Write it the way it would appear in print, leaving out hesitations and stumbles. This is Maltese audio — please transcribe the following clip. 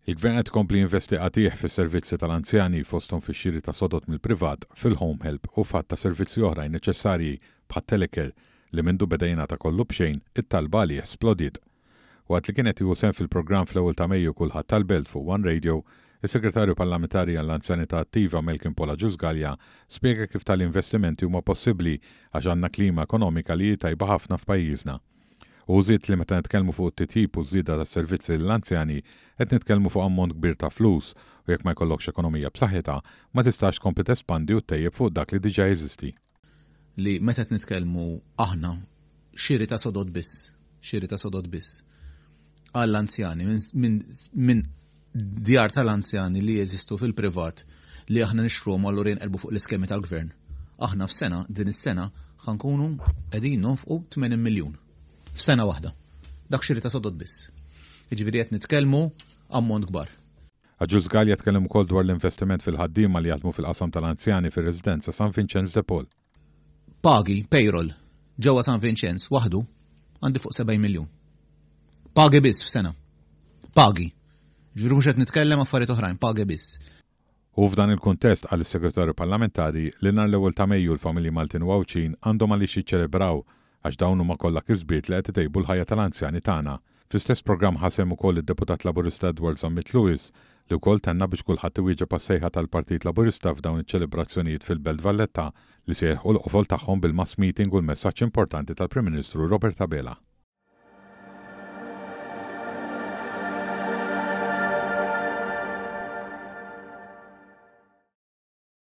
Il-Gvern qed ikompli jinvesti qatih fis-servizzi tal-anzjani fosthom fix-xiri ta' sodot mill-privat fil-home help u fatt ta' servizzi oħrajn neċessarji bħat telecare li mindu bedejna ta' kollu bxejn it-talba li esplodiet. Waqt li kienet jieħu sehem fil-programm fl-ewwel ta' Mejju kulħadd tal-Belt fuq One Radio, is-Segretarju Parlamentari għall-Anzjanità Attiva Melkin Pola Ġużgalja spjega kif tal-investimenti huma possibbli għax għandna klima ekonomika li tajba ħafna f'pajjiżna. U żied li meta nitkellmu fuq it-titjib u żieda tas-servizzi lill-anzjani qed nitkellmu fuq ammont kbir ta' flus u jekk ma jkollokx ekonomija b'saħħitha ma tistax tkompli tespandi u tejjeb fuq dak li diġà jeżisti. Li meta nitkellmu aħna xiri ta' sodod biss. Għall-anzjani minn djar tal-anzjani li jeżistu fil-privat li aħna nixtruhom allura jinqelbu fuq l-iskemi tal-gvern. Aħna f'sena din is-sena ħankunu qegħdin nonfqu 80 miljun. F'sena waħda. Dak xiri ta' sodod biss. Jiġifieri qed nitkellmu ammont kbar. Ġużgalja tkellem ukoll dwar l-investiment fil-ħaddiema li jaħdmu fil-qasam tal-anzjani fir-residenza San Vincenz de Paul. Pagi, payroll, ġewwa San Vincenz waħdu għandi fuq 70 miljun. Pagi biss f'sena. Pagi. Ġifieri mhux qed nitkellem affarijiet oħrajn, pagi biss. U f'dan il-kuntest għal is-Segretarju Parlamentari li nhar l-ewwel ta' Mejju l-familji Maltin u Għawċin għandhom għaliex jiċċelebraw għax dawn huma kollha kisbiet li qed itejbu l-ħajja tal-anzjani tagħna. Fl-istess programm ħasem ukoll id-Deputat Laburista Edward Zammit Lewis li wkoll tenna biex kulħadd iwieġeb għas-sejħa tal-Partit Laburista f'dawn iċ-ċelebrazzjonijiet fil-Belt Valletta li sejħu l-qofol tagħhom bil-mass meeting u l-messaġġ importanti tal-Prim Ministru Robert Abela.